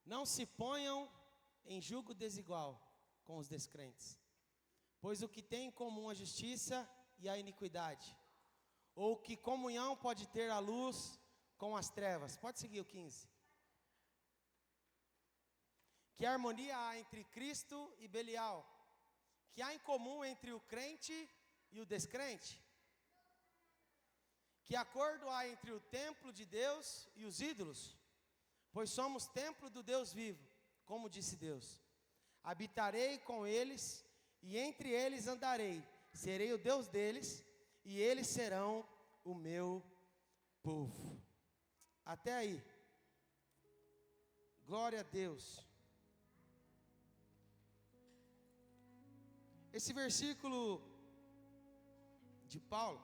Não se ponham em julgo desigual com os descrentes, pois o que tem em comum a justiça e a iniquidade? Ou que comunhão pode ter a luz com as trevas? Pode seguir o 15. Que harmonia há entre Cristo e Belial? Que há em comum entre o crente e o descrente? Que acordo há entre o templo de Deus e os ídolos? Pois somos templo do Deus vivo, como disse Deus. Habitarei com eles, e entre eles andarei. Serei o Deus deles, e eles serão o meu povo. Até aí. Glória a Deus. Esse versículo de Paulo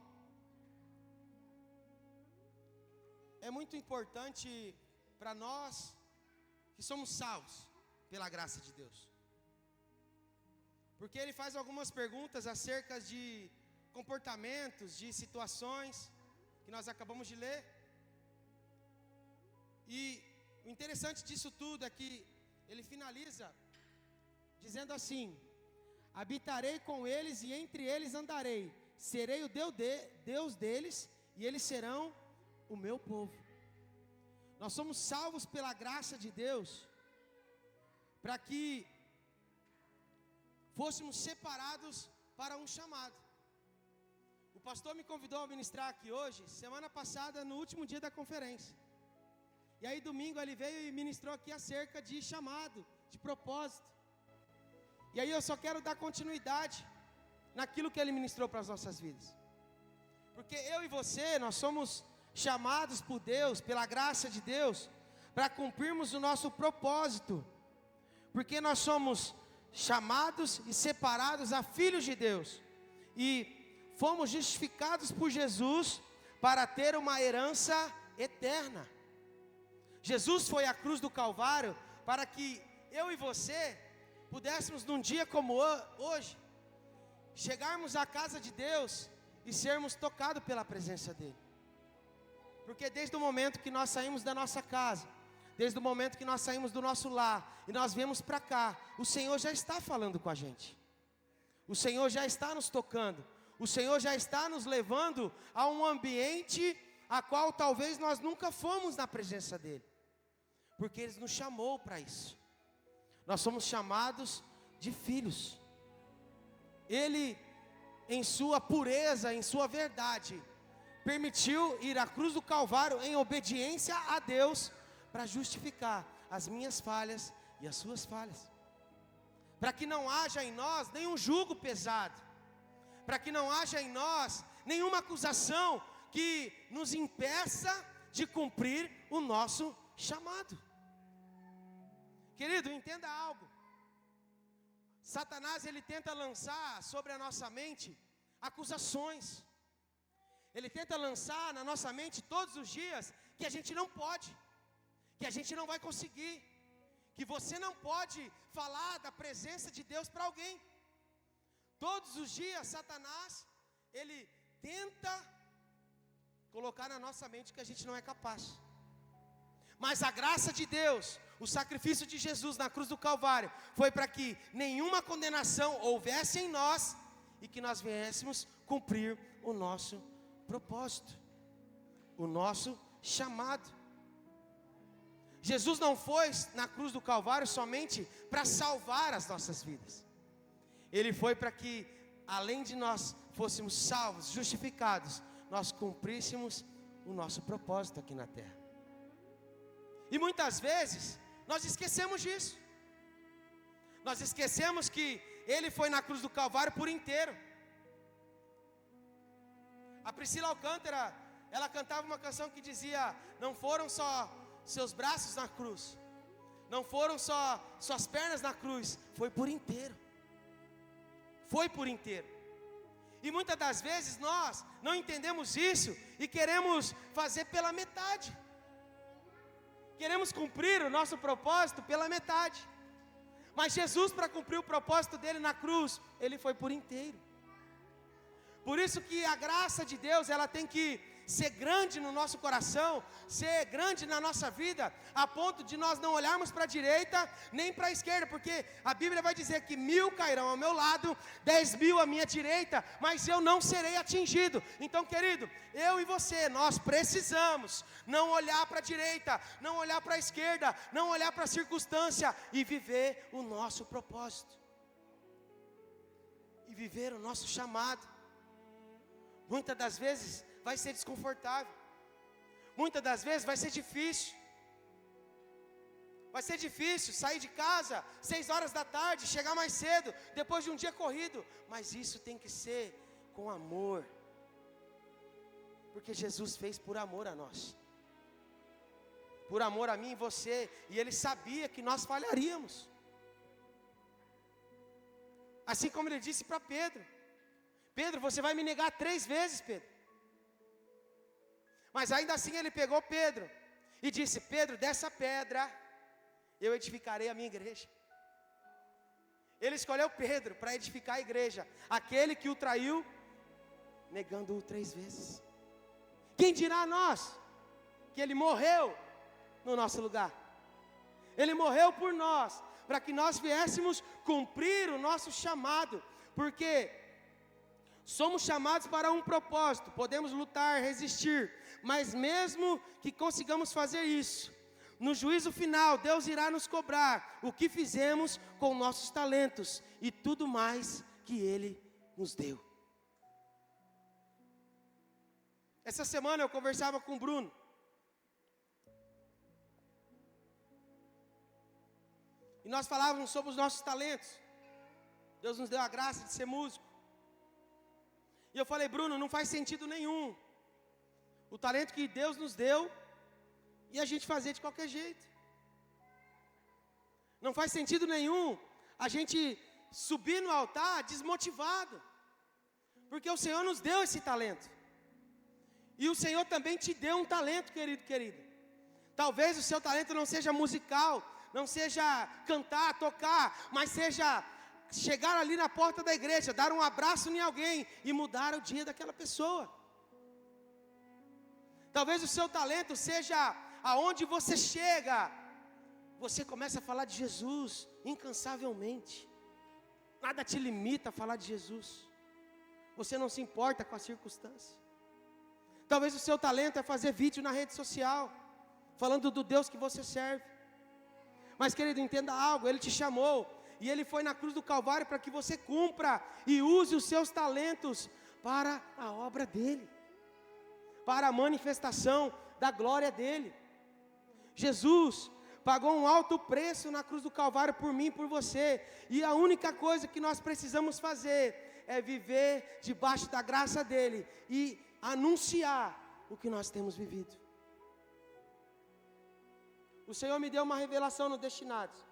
é muito importante para nós que somos salvos pela graça de Deus. Porque ele faz algumas perguntas acerca de comportamentos, de situações que nós acabamos de ler. E o interessante disso tudo é que ele finaliza dizendo assim: habitarei com eles e entre eles andarei. Serei o Deus deles e eles serão o meu povo. Nós somos salvos pela graça de Deus, para que fôssemos separados para um chamado. O pastor me convidou a ministrar aqui hoje, semana passada, no último dia da conferência. E aí domingo ele veio e ministrou aqui acerca de chamado, de propósito. E aí eu só quero dar continuidade naquilo que ele ministrou para as nossas vidas. Porque eu e você, nós somos chamados por Deus, pela graça de Deus, para cumprirmos o nosso propósito. Porque nós somos chamados e separados a filhos de Deus. E fomos justificados por Jesus para ter uma herança eterna. Jesus foi à cruz do Calvário para que eu e você pudéssemos num dia como hoje chegarmos à casa de Deus e sermos tocados pela presença dele. Porque desde o momento que nós saímos da nossa casa, desde o momento que nós saímos do nosso lar e nós viemos para cá, o Senhor já está falando com a gente. O Senhor já está nos tocando. O Senhor já está nos levando a um ambiente a qual talvez nós nunca fomos na presença dele. Porque ele nos chamou para isso. Nós somos chamados de filhos. Ele, em sua pureza, em sua verdade, permitiu ir à cruz do Calvário em obediência a Deus, para justificar as minhas falhas e as suas falhas, para que não haja em nós nenhum jugo pesado, para que não haja em nós nenhuma acusação que nos impeça de cumprir o nosso chamado. Querido, entenda algo. Satanás, ele tenta lançar sobre a nossa mente acusações. Ele tenta lançar na nossa mente todos os dias que a gente não pode, que a gente não vai conseguir, que você não pode falar da presença de Deus para alguém. Todos os dias Satanás, ele tenta colocar na nossa mente que a gente não é capaz. Mas a graça de Deus, o sacrifício de Jesus na cruz do Calvário, foi para que nenhuma condenação houvesse em nós e que nós viéssemos cumprir o nosso propósito, o nosso chamado. Jesus não foi na cruz do Calvário somente para salvar as nossas vidas. Ele foi para que, além de nós fôssemos salvos, justificados, nós cumpríssemos o nosso propósito aqui na terra. E muitas vezes nós esquecemos disso. Nós esquecemos que ele foi na cruz do Calvário por inteiro. A Priscila Alcântara, ela cantava uma canção que dizia: não foram só seus braços na cruz, não foram só suas pernas na cruz, foi por inteiro. Foi por inteiro. E muitas das vezes nós não entendemos isso e queremos fazer pela metade. Queremos cumprir o nosso propósito pela metade. Mas Jesus, para cumprir o propósito dele na cruz, ele foi por inteiro. Por isso que a graça de Deus, ela tem que ser grande no nosso coração, ser grande na nossa vida, a ponto de nós não olharmos para a direita, nem para a esquerda, porque a Bíblia vai dizer que 1000 cairão ao meu lado, 10.000 à minha direita, mas eu não serei atingido. Então, querido, eu e você, nós precisamos não olhar para a direita, não olhar para a esquerda, não olhar para a circunstância, e viver o nosso propósito, e viver o nosso chamado. Muitas das vezes vai ser desconfortável, muitas das vezes vai ser difícil. Vai ser difícil sair de casa 6 horas da tarde, chegar mais cedo, depois de um dia corrido, mas isso tem que ser com amor, porque Jesus fez por amor a nós, por amor a mim e você, e Ele sabia que nós falharíamos, assim como Ele disse para Pedro: Pedro, você vai me negar 3 vezes, Pedro. Mas ainda assim Ele pegou Pedro e disse: Pedro, dessa pedra eu edificarei a minha igreja. Ele escolheu Pedro para edificar a igreja, aquele que o traiu, negando-o 3 vezes. Quem dirá a nós que Ele morreu no nosso lugar? Ele morreu por nós, para que nós viéssemos cumprir o nosso chamado, porque somos chamados para um propósito. Podemos lutar, resistir, mas mesmo que consigamos fazer isso, no juízo final, Deus irá nos cobrar o que fizemos com nossos talentos e tudo mais que Ele nos deu. Essa semana eu conversava com o Bruno. E nós falávamos sobre os nossos talentos. Deus nos deu a graça de ser músico. E eu falei: Bruno, não faz sentido nenhum o talento que Deus nos deu e a gente fazer de qualquer jeito. Não faz sentido nenhum a gente subir no altar desmotivado, porque o Senhor nos deu esse talento. E o Senhor também te deu um talento, querido, querida. Talvez o seu talento não seja musical, não seja cantar, tocar, mas seja chegar ali na porta da igreja, dar um abraço em alguém e mudar o dia daquela pessoa. Talvez o seu talento seja aonde você chega, você começa a falar de Jesus incansavelmente. Nada te limita a falar de Jesus. Você não se importa com a circunstância. Talvez o seu talento é fazer vídeo na rede social, falando do Deus que você serve. Mas, querido, entenda algo: Ele te chamou e Ele foi na cruz do Calvário para que você cumpra e use os seus talentos para a obra dEle, para a manifestação da glória dEle. Jesus pagou um alto preço na cruz do Calvário por mim e por você. E a única coisa que nós precisamos fazer é viver debaixo da graça dEle e anunciar o que nós temos vivido. O Senhor me deu uma revelação no Destinados,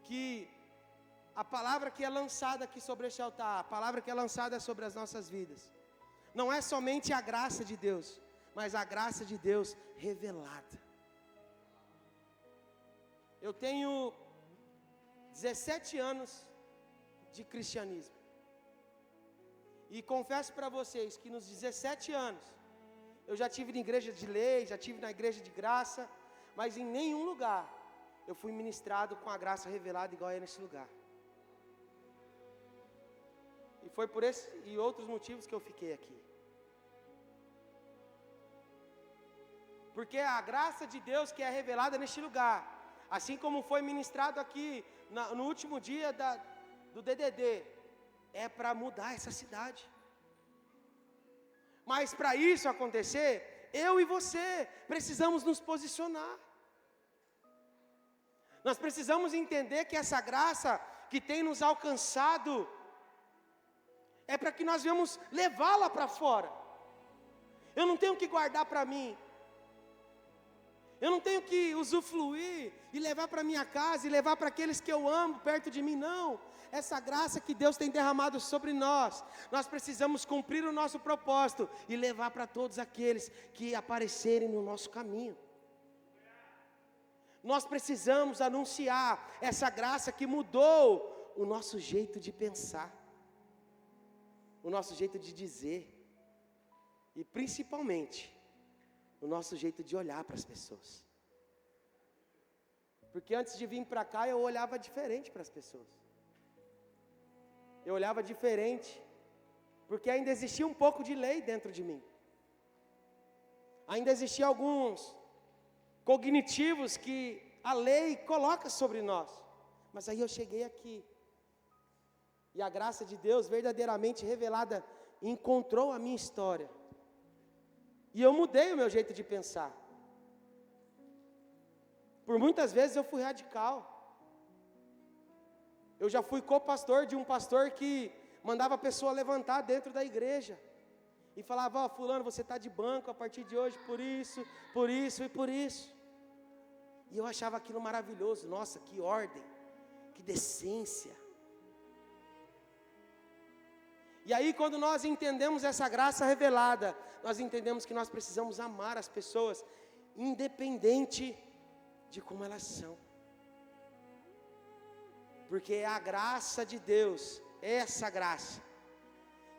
que a palavra que é lançada aqui sobre este altar, a palavra que é lançada sobre as nossas vidas, não é somente a graça de Deus, mas a graça de Deus revelada. Eu tenho 17 anos de cristianismo. E confesso para vocês que nos 17 anos, eu já tive na igreja de lei, já tive na igreja de graça, mas em nenhum lugar eu fui ministrado com a graça revelada igual é nesse lugar. E foi por esse e outros motivos que eu fiquei aqui. Porque a graça de Deus que é revelada neste lugar, assim como foi ministrado aqui no último dia do DDD, é para mudar essa cidade. Mas para isso acontecer, eu e você precisamos nos posicionar. Nós precisamos entender que essa graça que tem nos alcançado é para que nós venhamos levá-la para fora. Eu não tenho que guardar para mim. Eu não tenho que usufruir e levar para minha casa e levar para aqueles que eu amo perto de mim, não. Essa graça que Deus tem derramado sobre nós, nós precisamos cumprir o nosso propósito e levar para todos aqueles que aparecerem no nosso caminho. Nós precisamos anunciar essa graça que mudou o nosso jeito de pensar, o nosso jeito de dizer. e principalmente o nosso jeito de olhar para as pessoas. Porque antes de vir para cá eu olhava diferente para as pessoas. Eu olhava diferente, porque ainda existia um pouco de lei dentro de mim. Ainda existia alguns cognitivos que a lei coloca sobre nós. Mas aí eu cheguei aqui, e a graça de Deus verdadeiramente revelada encontrou a minha história. E eu mudei o meu jeito de pensar. Por muitas vezes eu fui radical. Eu já fui co-pastor de um pastor que mandava a pessoa levantar dentro da igreja. E falava, ó, fulano, você está de banco a partir de hoje por isso e por isso. E eu achava aquilo maravilhoso. Nossa, que ordem, que decência. E aí quando nós entendemos essa graça revelada, nós entendemos que nós precisamos amar as pessoas, independente de como elas são. Porque é a graça de Deus, essa graça,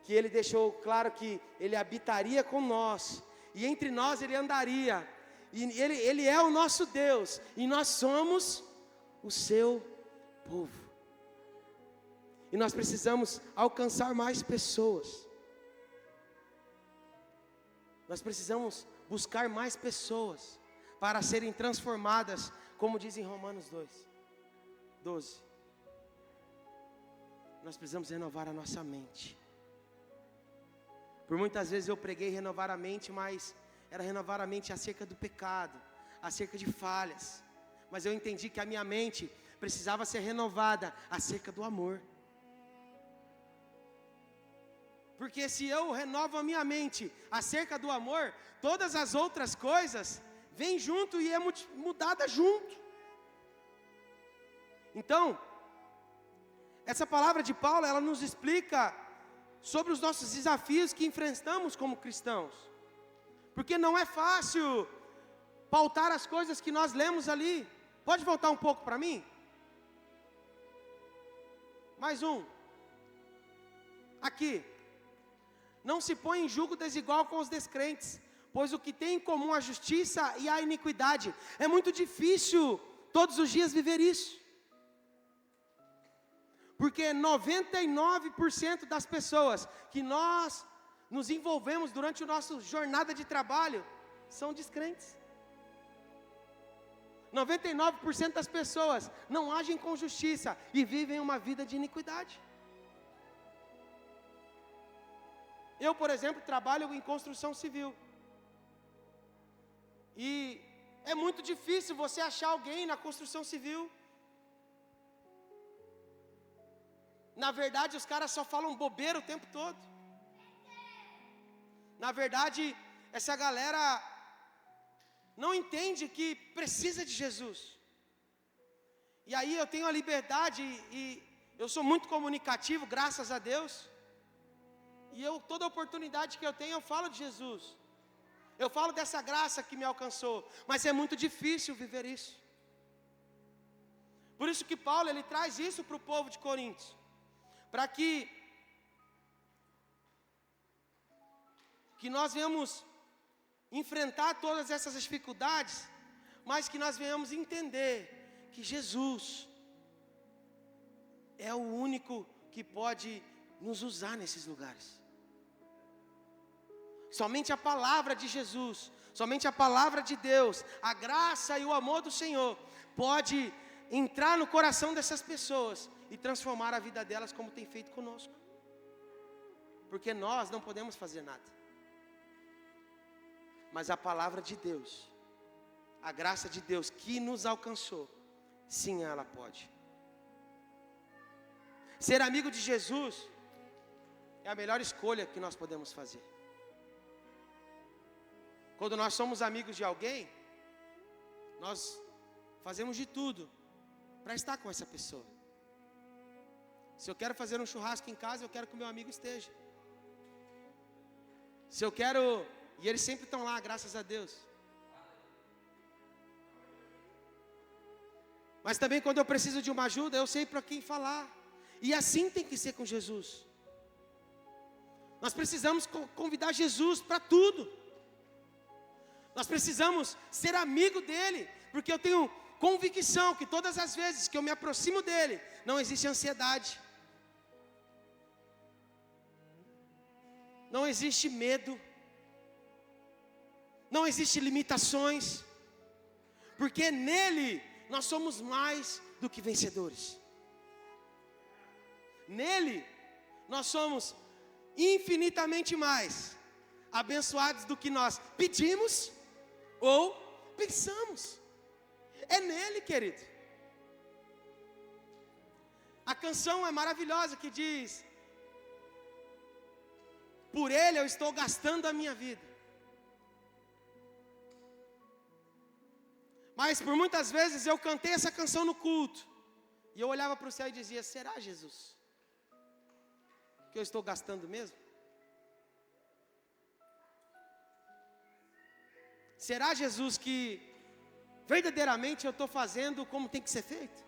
que Ele deixou claro que Ele habitaria com nós, e entre nós Ele andaria, e Ele é o nosso Deus, e nós somos o seu povo. E nós precisamos alcançar mais pessoas. Nós precisamos buscar mais pessoas para serem transformadas, como diz em Romanos 12. Nós precisamos renovar a nossa mente. Por muitas vezes eu preguei renovar a mente, mas era renovar a mente acerca do pecado, acerca de falhas. Mas eu entendi que a minha mente precisava ser renovada acerca do amor. Porque se eu renovo a minha mente acerca do amor, todas as outras coisas vêm junto e é mudada junto. Então, essa palavra de Paulo, ela nos explica sobre os nossos desafios que enfrentamos como cristãos. Porque não é fácil pautar as coisas que nós lemos ali. Pode voltar um pouco para mim? Mais um. Aqui. Não se põe em julgo desigual com os descrentes, pois o que tem em comum a justiça e a iniquidade. É muito difícil todos os dias viver isso. Porque 99% das pessoas que nós nos envolvemos durante a nossa jornada de trabalho são descrentes. 99% das pessoas não agem com justiça e vivem uma vida de iniquidade. Eu, por exemplo, trabalho em construção civil. E é muito difícil você achar alguém na construção civil. Na verdade, os caras só falam bobeira o tempo todo. Na verdade, essa galera não entende que precisa de Jesus. E aí eu tenho a liberdade e eu sou muito comunicativo, graças a Deus. E toda oportunidade que eu tenho, eu falo de Jesus. Eu falo dessa graça que me alcançou. Mas é muito difícil viver isso. Por isso que Paulo, ele traz isso para o povo de Corinto. Para que nós venhamos enfrentar todas essas dificuldades, mas que nós venhamos entender que Jesus é o único que pode nos usar nesses lugares. Somente a palavra de Jesus, somente a palavra de Deus, a graça e o amor do Senhor pode entrar no coração dessas pessoas e transformar a vida delas como tem feito conosco. Porque nós não podemos fazer nada. Mas a palavra de Deus, a graça de Deus que nos alcançou, sim, ela pode. Ser amigo de Jesus é a melhor escolha que nós podemos fazer. Quando nós somos amigos de alguém, nós fazemos de tudo para estar com essa pessoa. Se eu quero fazer um churrasco em casa, eu quero que o meu amigo esteja. Se eu quero... E eles sempre estão lá, graças a Deus. Mas também quando eu preciso de uma ajuda, eu sei para quem falar. E assim tem que ser com Jesus. Nós precisamos convidar Jesus para tudo. Nós precisamos ser amigo dele, porque eu tenho convicção que todas as vezes que eu me aproximo dele, não existe ansiedade, não existe medo, não existe limitações, porque nele nós somos mais do que vencedores. Nele nós somos infinitamente mais abençoados do que nós pedimos ou pensamos. É nele, querido. A canção é maravilhosa que diz: por ele eu estou gastando a minha vida. Mas por muitas vezes eu cantei essa canção no culto, e eu olhava para o céu e dizia: será, Jesus, que eu estou gastando mesmo? Será, Jesus, que verdadeiramente eu estou fazendo como tem que ser feito?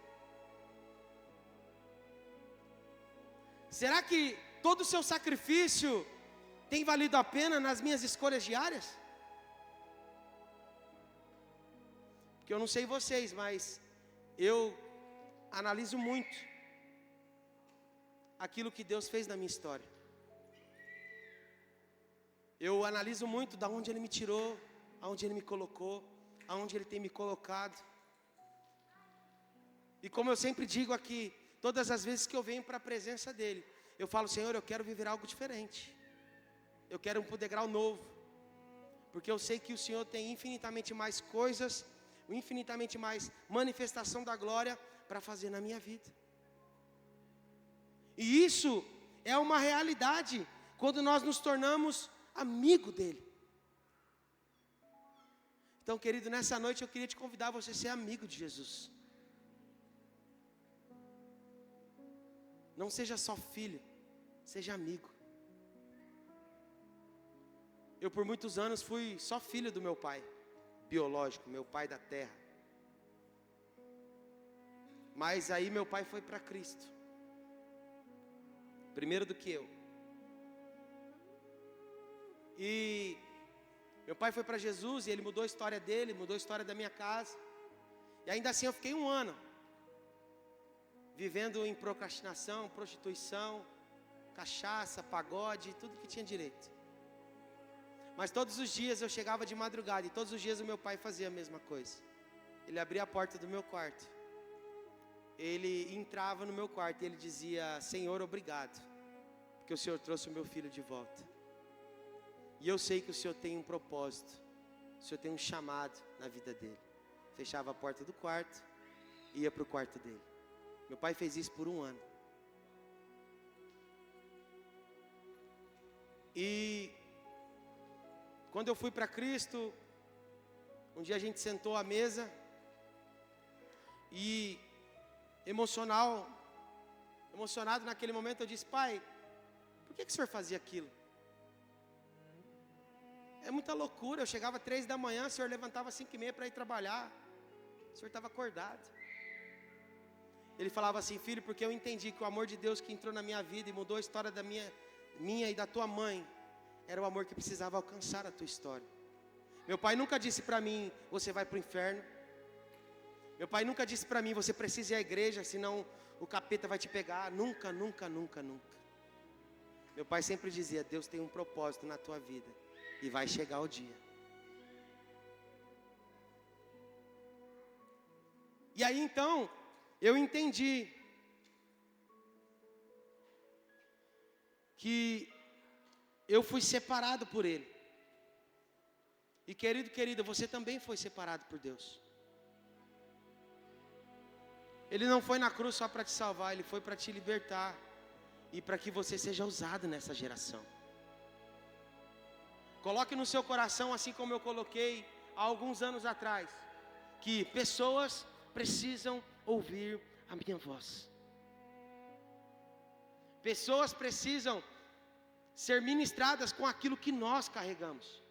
Será que todo o seu sacrifício tem valido a pena nas minhas escolhas diárias? Porque eu não sei vocês, mas eu analiso muito aquilo que Deus fez na minha história. Eu analiso muito da onde Ele me tirou, aonde Ele me colocou, aonde Ele tem me colocado. E como eu sempre digo aqui, todas as vezes que eu venho para a presença dEle, eu falo: Senhor, eu quero viver algo diferente, eu quero um degrau novo, porque eu sei que o Senhor tem infinitamente mais coisas, infinitamente mais manifestação da glória para fazer na minha vida. E isso é uma realidade quando nós nos tornamos amigo dEle. Então, querido, nessa noite eu queria te convidar a você ser amigo de Jesus. Não seja só filho, seja amigo. Eu por muitos anos fui só filho do meu pai biológico, meu pai da terra. Mas aí meu pai foi para Cristo, primeiro do que eu. E meu pai foi para Jesus e ele mudou a história dele, mudou a história da minha casa. E ainda assim eu fiquei 1 ano vivendo em procrastinação, prostituição, cachaça, pagode, tudo que tinha direito. Mas todos os dias eu chegava de madrugada e todos os dias o meu pai fazia a mesma coisa. Ele abria a porta do meu quarto, ele entrava no meu quarto e ele dizia: Senhor, obrigado, porque o Senhor trouxe o meu filho de volta. E eu sei que o Senhor tem um propósito, o Senhor tem um chamado na vida dele. Fechava a porta do quarto, ia para o quarto dele. Meu pai fez isso por 1 ano. E quando eu fui para Cristo, um dia a gente sentou à mesa e emocionado naquele momento eu disse: pai, por que o senhor fazia aquilo? É muita loucura. Eu chegava 3 da manhã, o senhor levantava 5h30 para ir trabalhar, o senhor estava acordado. Ele falava assim: filho, porque eu entendi que o amor de Deus que entrou na minha vida e mudou a história da minha e da tua mãe, era o amor que precisava alcançar a tua história. Meu pai nunca disse para mim: você vai para o inferno. Meu pai nunca disse para mim: você precisa ir à igreja, senão o capeta vai te pegar. Nunca, nunca, nunca, nunca. Meu pai sempre dizia: Deus tem um propósito na tua vida e vai chegar o dia. E aí então eu entendi que eu fui separado por Ele. E querida, você também foi separado por Deus. Ele não foi na cruz só para te salvar, Ele foi para te libertar e para que você seja usado nessa geração. Coloque no seu coração, assim como eu coloquei há alguns anos atrás, que pessoas precisam ouvir a minha voz. Pessoas precisam ser ministradas com aquilo que nós carregamos.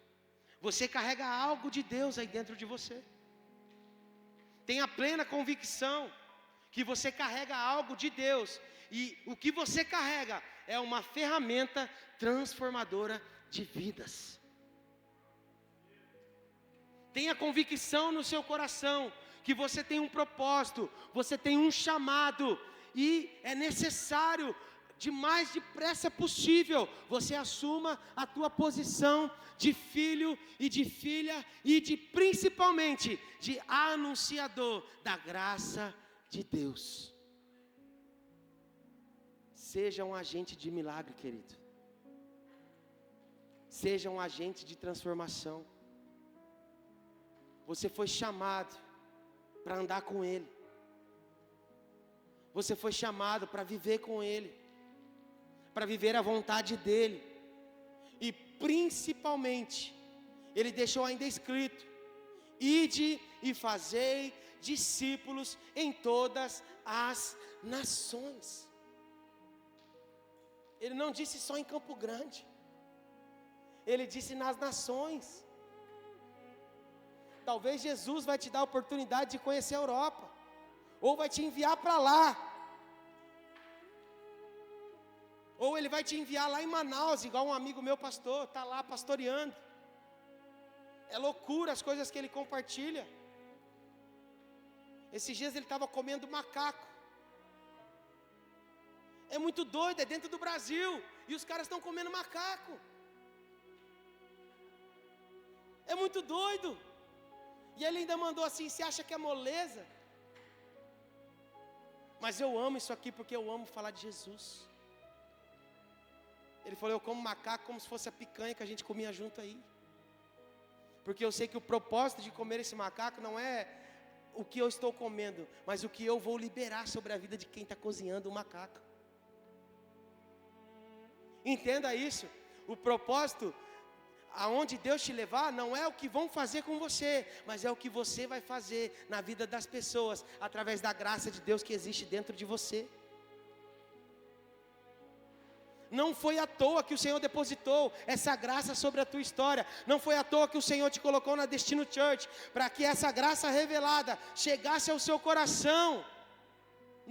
Você carrega algo de Deus aí dentro de você. Tenha plena convicção que você carrega algo de Deus. E o que você carrega é uma ferramenta transformadora de vidas. Tenha convicção no seu coração que você tem um propósito, você tem um chamado, e é necessário, de mais depressa possível, você assuma a tua posição de filho e de filha, e principalmente de anunciador da graça de Deus. Seja um agente de milagre, querido. Seja um agente de transformação. Você foi chamado para andar com Ele. Você foi chamado para viver com Ele, para viver a vontade dEle. E principalmente, Ele deixou ainda escrito: ide e fazei discípulos em todas as nações. Ele não disse só em Campo Grande, Ele disse nas nações. Talvez Jesus vai te dar a oportunidade de conhecer a Europa, ou vai te enviar para lá, ou Ele vai te enviar lá em Manaus, igual um amigo meu pastor, está lá pastoreando. É loucura as coisas que ele compartilha. Esses dias ele estava comendo macaco. É muito doido, é dentro do Brasil, e os caras estão comendo macaco. É muito doido. E ele ainda mandou assim: você acha que é moleza? Mas eu amo isso aqui porque eu amo falar de Jesus. Ele falou: eu como macaco como se fosse a picanha que a gente comia junto aí. Porque eu sei que o propósito de comer esse macaco não é o que eu estou comendo, mas o que eu vou liberar sobre a vida de quem está cozinhando o macaco. Entenda isso. O propósito, aonde Deus te levar, não é o que vão fazer com você, mas é o que você vai fazer na vida das pessoas, através da graça de Deus que existe dentro de você. Não foi à toa que o Senhor depositou essa graça sobre a tua história. Não foi à toa que o Senhor te colocou na Destino Church, para que essa graça revelada chegasse ao seu coração.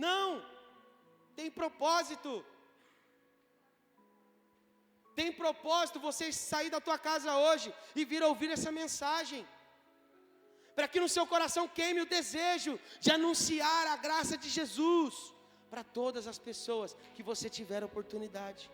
Não, tem propósito. Tem propósito você sair da tua casa hoje e vir ouvir essa mensagem, para que no seu coração queime o desejo de anunciar a graça de Jesus para todas as pessoas que você tiver oportunidade.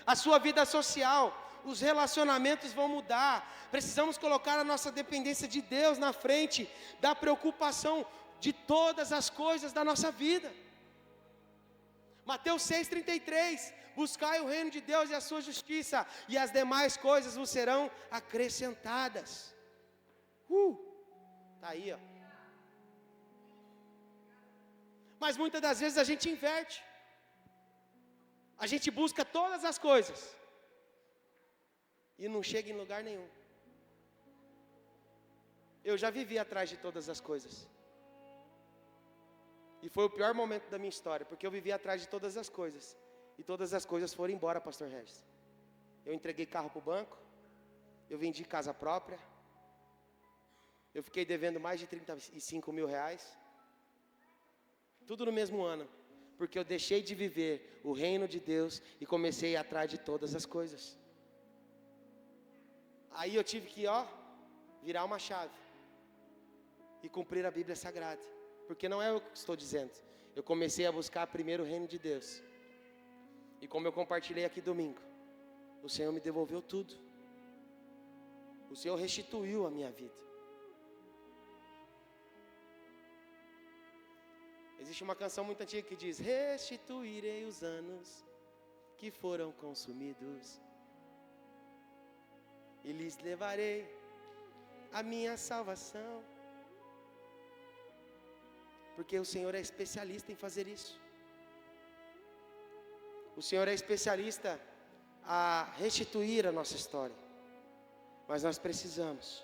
A sua vida social, os relacionamentos vão mudar. Precisamos colocar a nossa dependência de Deus na frente da preocupação de todas as coisas da nossa vida. Mateus 6,33: buscai o reino de Deus e a sua justiça, e as demais coisas vos serão acrescentadas. Está aí, ó. Mas muitas das vezes a gente inverte. A gente busca todas as coisas e não chega em lugar nenhum. Eu já vivi atrás de todas as coisas. E foi o pior momento da minha história, porque eu vivi atrás de todas as coisas. E todas as coisas foram embora, pastor Regis. Eu entreguei carro para o banco, eu vendi casa própria, eu fiquei devendo mais de 35 mil reais. Tudo no mesmo ano, porque eu deixei de viver o reino de Deus e comecei a ir atrás de todas as coisas. Aí eu tive que, virar uma chave e cumprir a Bíblia Sagrada, porque não é eu que estou dizendo. Eu comecei a buscar primeiro o reino de Deus, e como eu compartilhei aqui domingo, o Senhor me devolveu tudo. O Senhor restituiu a minha vida. Existe uma canção muito antiga que diz: restituirei os anos que foram consumidos, e lhes levarei a minha salvação. Porque o Senhor é especialista em fazer isso. O Senhor é especialista a restituir a nossa história. Mas nós precisamos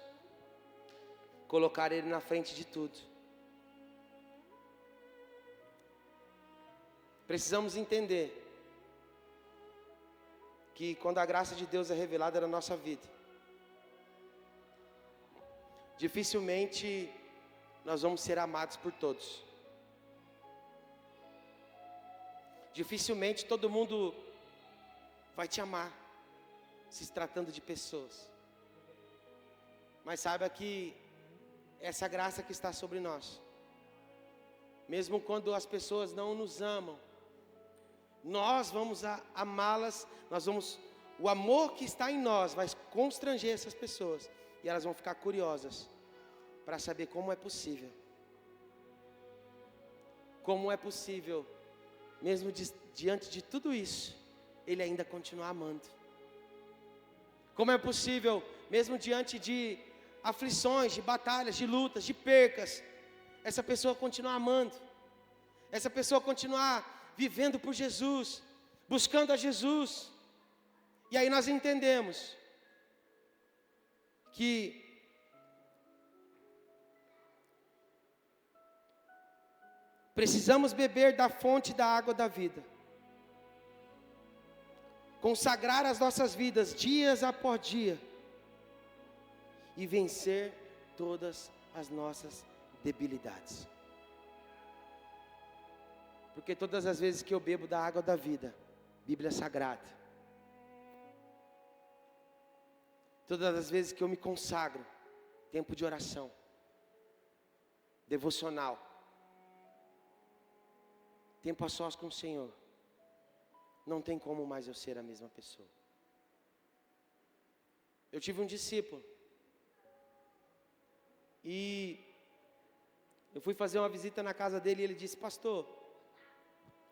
colocar Ele na frente de tudo. Precisamos entender que quando a graça de Deus é revelada na nossa vida, dificilmente nós vamos ser amados por todos. Dificilmente todo mundo vai te amar, se tratando de pessoas. Mas saiba que essa graça que está sobre nós, mesmo quando as pessoas não nos amam, nós vamos amá-las, o amor que está em nós vai constranger essas pessoas, e elas vão ficar curiosas para saber como é possível. Como é possível, mesmo diante de tudo isso, ele ainda continuar amando. Como é possível, mesmo diante de aflições, de batalhas, de lutas, de percas, essa pessoa continuar amando, essa pessoa continuar vivendo por Jesus, buscando a Jesus. E aí nós entendemos que precisamos beber da fonte da água da vida, consagrar as nossas vidas dias após dia e vencer todas as nossas debilidades. Porque todas as vezes que eu bebo da água da vida, Bíblia Sagrada, todas as vezes que eu me consagro, tempo de oração, devocional, tempo a sós com o Senhor, não tem como mais eu ser a mesma pessoa. Eu tive um discípulo, e eu fui fazer uma visita na casa dele, e ele disse: pastor,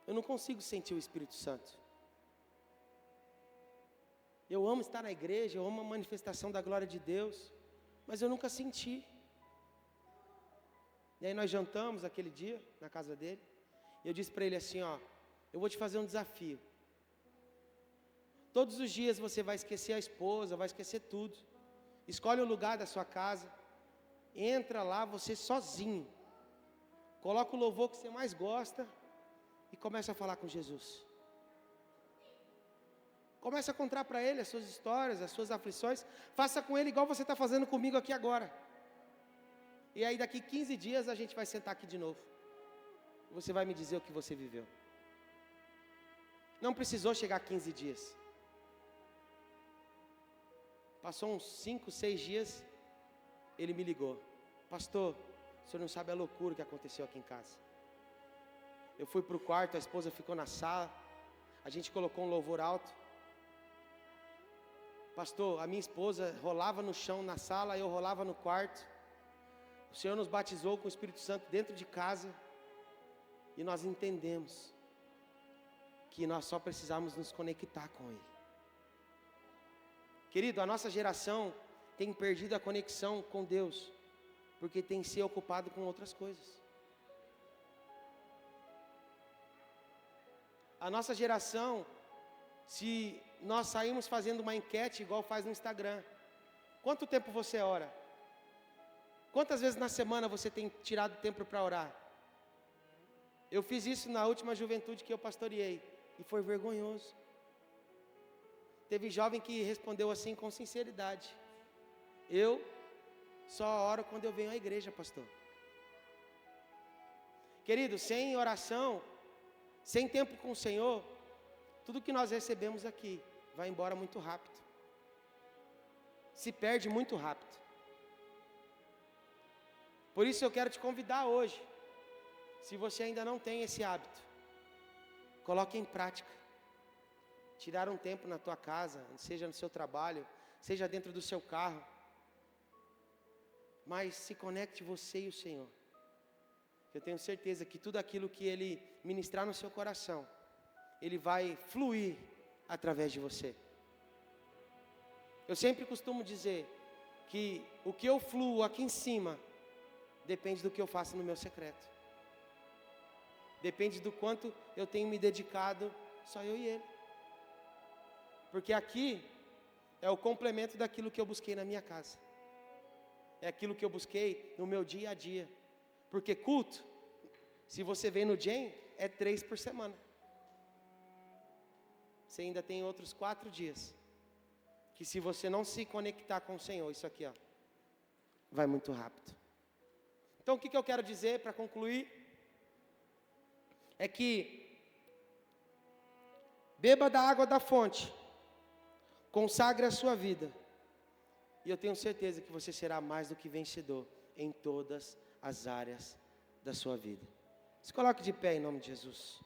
eu não consigo sentir o Espírito Santo. Eu amo estar na igreja, eu amo a manifestação da glória de Deus, mas eu nunca senti. E aí nós jantamos aquele dia, na casa dele, e eu disse para ele assim: ó, eu vou te fazer um desafio. Todos os dias você vai esquecer a esposa, vai esquecer tudo. Escolhe um lugar da sua casa, entra lá você sozinho, coloca o louvor que você mais gosta e começa a falar com Jesus. Começa a contar para ele as suas histórias, as suas aflições. Faça com ele igual você está fazendo comigo aqui agora. E aí daqui 15 dias a gente vai sentar aqui de novo. Você vai me dizer o que você viveu. Não precisou chegar 15 dias. Passou uns 5, 6 dias, ele me ligou: pastor, o senhor não sabe a loucura que aconteceu aqui em casa. Eu fui para o quarto, a esposa ficou na sala, a gente colocou um louvor alto. Pastor, a minha esposa rolava no chão na sala, eu rolava no quarto. O Senhor nos batizou com o Espírito Santo dentro de casa, e nós entendemos que nós só precisamos nos conectar com Ele. Querido, a nossa geração tem perdido a conexão com Deus, porque tem se ocupado com outras coisas. A nossa geração, se nós saímos fazendo uma enquete igual faz no Instagram: quanto tempo você ora? Quantas vezes na semana você tem tirado tempo para orar? Eu fiz isso na última juventude que eu pastoreei, e foi vergonhoso. Teve jovem que respondeu assim com sinceridade: eu só oro quando eu venho à igreja, pastor. Querido, sem oração, sem tempo com o Senhor, tudo que nós recebemos aqui vai embora muito rápido, se perde muito rápido. Por isso eu quero te convidar hoje, se você ainda não tem esse hábito, coloque em prática. Tirar um tempo na tua casa, seja no seu trabalho, seja dentro do seu carro, mas se conecte você e o Senhor. Eu tenho certeza que tudo aquilo que Ele ministrar no seu coração, Ele vai fluir através de você. Eu sempre costumo dizer que o que eu fluo aqui em cima depende do que eu faço no meu secreto. Depende do quanto eu tenho me dedicado, só eu e Ele. Porque aqui é o complemento daquilo que eu busquei na minha casa. É aquilo que eu busquei no meu dia a dia. Porque culto, se você vem no Gen, é 3 por semana. Você ainda tem outros 4 dias, que se você não se conectar com o Senhor, isso aqui ó, vai muito rápido. Então o que eu quero dizer para concluir, é que Beba da água da fonte. Consagre a sua vida. E eu tenho certeza que você será mais do que vencedor em todas as áreas da sua vida. Se coloque de pé em nome de Jesus.